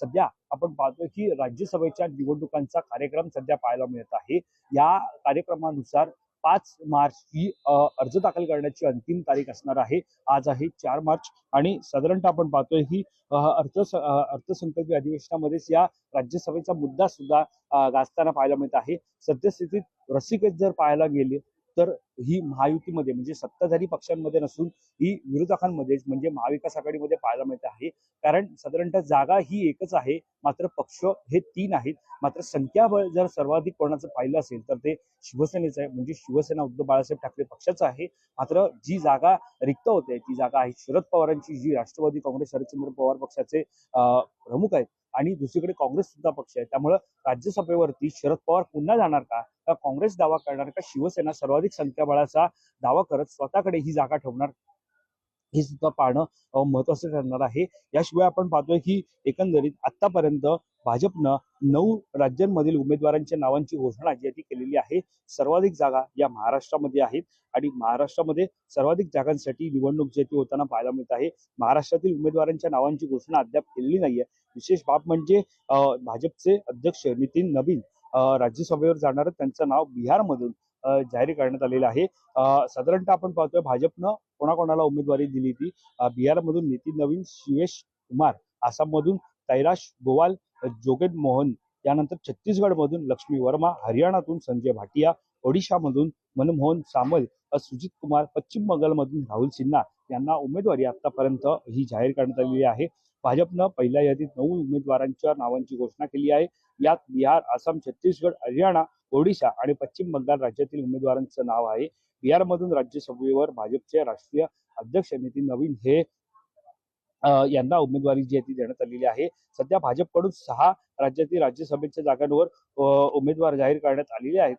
सध्या आपण पाहतोय की राज्यसभेच्या निवडणुकांचा कार्यक्रम सध्या पाहायला मिळत आहे। या कार्यक्रमानुसार 5 मार्च ही अर्ज दाखल करण्याची अंतिम तारीख असणार आहे। आज आहे 4 मार्च आणि साधारणतः आपण पाहतोय ही अर्थसंकल्पीय अधिवेशनामध्येच या राज्यसभेचा मुद्दा सुद्धा गाजताना पाहायला मिळत आहे। सद्यस्थितीत रसिकेत जर पाहायला गेले तर ही महायुतीमध्ये म्हणजे सत्ताधारी पक्षांमध्ये नसून ही विरोधकांमध्ये म्हणजे महाविकास आघाडीमध्ये पाहायला मिळत आहे। कारण साधारणतः जागा ही एकच आहे, मात्र पक्ष हे 3 आहेत। मात्र संख्याबळ जर सर्वाधिक कोणाचं पाहिलं असेल तर ते शिवसेनेचं आहे, म्हणजे शिवसेना उद्धव बाळासाहेब ठाकरे पक्षाचं आहे। मात्र जी जागा रिक्त होते ती जागा आहे शरद पवारांची, जी राष्ट्रवादी काँग्रेस शरदचंद्र पवार पक्षाचे प्रमुख आहेत आणि दुसरीकडे काँग्रेस सुद्धा पक्ष आहे। त्यामुळे राज्यसभेवरती शरद पवार पुन्हा जाणार का काँग्रेस दावा करणार का शिवसेना सर्वाधिक संख्याबळाचा दावा करत स्वतःकडे ही जागा ठेवणार, हे सुद्धा पाहणं महत्वाचं ठरणार आहे। याशिवाय आपण पाहतोय की एकंदरीत आतापर्यंत भाजपनं 9 राज्यांमधील उमेदवारांच्या नावांची घोषणा जी ती केलेली आहे। सर्वाधिक जागा या महाराष्ट्रामध्ये आहेत आणि महाराष्ट्रामध्ये सर्वाधिक जागांसाठी निवडणूक जी ती होताना पाहायला मिळत आहे। महाराष्ट्रातील उमेदवारांच्या नावांची घोषणा अद्याप केलेली नाहीये। विशेष बाब म्हणजे भाजपचे अध्यक्ष नितीन नवीन राज्यसभेवर जाणार, त्यांचं नाव बिहारमधून जाहीर करण्यात आलेलं आहे। साधारणतः आपण पाहतोय भाजपनं कोणाकोणाला उमेदवारी दिली ती बिहारमधून नितीन नवीन, शिवेश कुमार, आसाममधून कैलाश गोवाल, जोगेन मोहन, यानंतर छत्तीसगडमधून लक्ष्मी वर्मा, हरियाणातून संजय भाटिया, ओडिशामधून मनमोहन सामल, सुजित कुमार, पश्चिम बंगालमधून राहुल सिन्हा यांना उमेदवारी आतापर्यंत ही जाहीर करण्यात आलेली आहे। भाजपनं पहिल्या यादीत 9 उमेदवारांच्या नावांची घोषणा केली आहे। यात बिहार, आसाम, छत्तीसगड, हरियाणा, ओडिशा आणि पश्चिम बंगाल राज्यातील उमेदवारांचं नाव आहे। बिहारमधून राज्यसभेवर भाजपचे राष्ट्रीय अध्यक्ष नितीन नवीन हे यांना उमेदवारी जी आहे ती देण्यात आलेली आहे। सध्या भाजपकडून 6 राज्यातील राज्यसभेच्या जागांवर उमेदवार जाहीर करण्यात आलेले आहेत।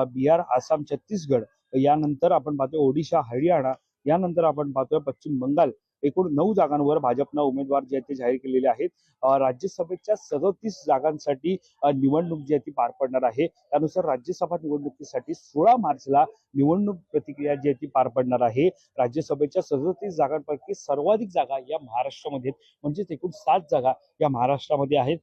बिहार, आसाम, छत्तीसगड, यानंतर आपण पाहतोय ओडिशा, हरियाणा, यानंतर आपण पाहतोय पश्चिम बंगाल, एकूण 9 जागांवर भाजपनं उमेदवार जे आहेत ते जाहीर केलेले आहेत। राज्यसभेच्या 37 जागांसाठी निवडणूक जी आहे ती पार पडणार आहे। त्यानुसार राज्यसभा निवडणुकीसाठी 16 मार्चला निवडणूक प्रक्रिया जी आहे ती पार पडणार आहे। राज्यसभेच्या 37 जागांपैकी सर्वाधिक जागा या महाराष्ट्रामध्ये म्हणजेच एकूण 7 जागा या महाराष्ट्रामध्ये आहेत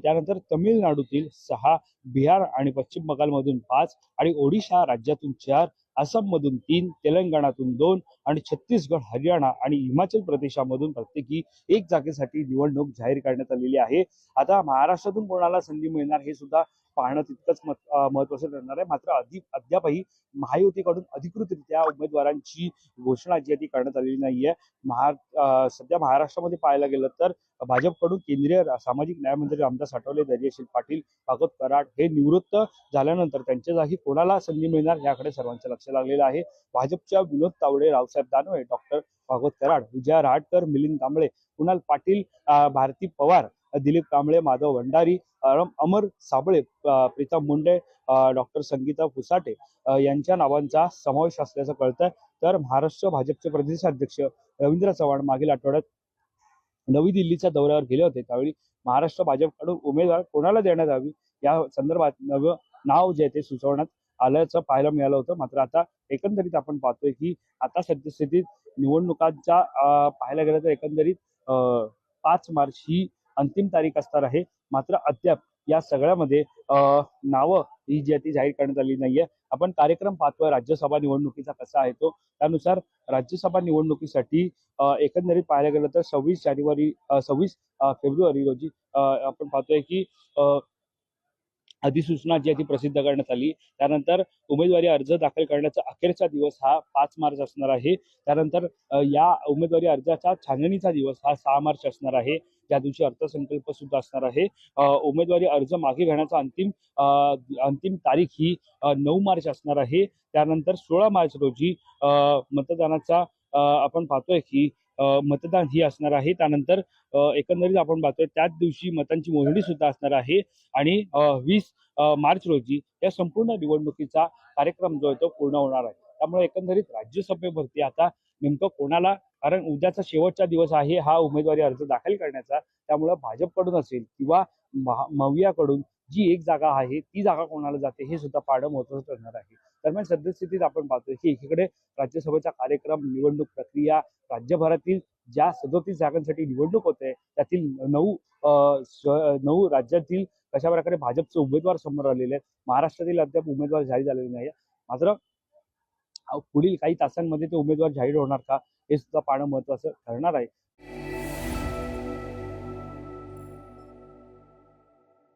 त्यानंतर तमिळनाडूतील 6, बिहार आणि पश्चिम बंगालमधून 5 आणि ओडिशा राज्यातून 4, आसाममधून 3, तेलंगणातून 2 आणि छत्तीसगड, हरियाणा आणि हिमाचल प्रदेशामधून प्रत्येकी 1 जागेसाठी निवडणूक जाहीर करण्यात आलेली आहे। आता महाराष्ट्रातून कोणाला संधी मिळणार हे सुद्धा पाहणं तितकंच महत्वाचं ठरणार आहे। मात्र अद्यापही महायुतीकडून अधिकृतरित्या उमेदवारांची घोषणा जी आहे ती करण्यात आलेली नाहीये। सध्या महाराष्ट्रामध्ये पाहायला गेलं तर भाजपकडून केंद्रीय सामाजिक न्याय मंत्री रामदास आठवले, दर्याशील पाटील, भागवत कराड हे निवृत्त झाल्यानंतर त्यांच्या जागी कोणाला संधी मिळणार याकडे सर्वांचं लक्ष लागलेलं आहे। भाजपच्या विनोद तावडे, रावसाहेब दानवे, डॉक्टर भागवत कराड, विजया रहाटकर, मिलिंद कांबळे, कुणाल पाटील, भारती पवार, दिलीप कांबळे, माधव भंडारी, अमर साबळे, प्रीतम मुंडे, डॉक्टर संगीता पुसाटे यांच्या नावांचा समावेश असल्याचं कळतंय। तर महाराष्ट्र भाजपचे प्रदेशाध्यक्ष रवींद्र चव्हाण मागील आठवड्यात नवी दिल्लीच्या दौऱ्यावर गेले होते। त्यावेळी महाराष्ट्र भाजपकडून उमेदवार कोणाला देण्यात यावी या संदर्भात नवं नाव जे ते सुचवण्यात आल्याचं पाहायला मिळालं होतं। मात्र आता एकंदरीत आपण पाहतोय की आता सद्यस्थितीत निवडणुकांच्या पाहायला गेलं तर एकंदरीत 5 मार्च ही अंतिम तारीख असणार आहे। मात्र अद्याप या सगळ्यामध्ये नावं ही जी आहे ती जाहीर करण्यात आली नाहीये। आपण कार्यक्रम पाहतोय राज्यसभा निवडणुकीचा कसा आहे तो, त्यानुसार राज्यसभा निवडणुकीसाठी एकंदरीत पाहायला गेलं तर 26 फेब्रुवारी रोजी आपण पाहतोय की अधिसूचना जी आहे ती प्रसिद्ध करण्यात आली। त्यानंतर उमेदवारी अर्ज दाखल करण्याचा अखेरचा दिवस हा 5 मार्च असणार आहे। त्यानंतर या उमेदवारी अर्जाचा छाननीचा दिवस हा 6 मार्च असणार आहे, त्या दिवशी अर्थसंकल्प सुद्धा असणार आहे। उमेदवारी अर्ज मागे घेण्याचा अंतिम तारीख ही 9 मार्च असणार आहे। त्यानंतर 16 मार्च रोजी मतदानाचा आपण पाहतोय की मतदान ही असणार आहे। त्यानंतर एकंदरीत आपण पाहतोय त्याच दिवशी मतांची मोजणी सुद्धा असणार आहे आणि 20 मार्च रोजी या संपूर्ण निवडणुकीचा कार्यक्रम जो आहे तो पूर्ण होणार आहे। त्यामुळे एकंदरीत राज्यसभेवरती आता नेमकं कोणाला, कारण उद्याचा शेवटचा दिवस आहे हा उमेदवारी अर्ज दाखल करण्याचा, त्यामुळे भाजपकडून असेल किंवा मवियाकडून जी एक जागा आहे ती जागा कोणाला जाते हे सुद्धा पाहणं महत्त्वाचं ठरणार आहे. दरम्यान सद्यस्थितीत आपण पाहतोय की एकीकडे राज्यसभेचा कार्यक्रम, निवडणूक प्रक्रिया, राज्यभरातील ज्या 37 जागांसाठी निवडणूक होते त्यातील 9 राज्यातील कशा प्रकारे भाजपचे उमेदवार समोर आलेले आहेत. महाराष्ट्रातील अद्याप उमेदवार जाहीर झालेले नाही. मात्र पुढील काही तासांमध्ये ते उमेदवार जाहीर होणार का हे सुद्धा पाहणं महत्त्वाचं ठरणार आहे.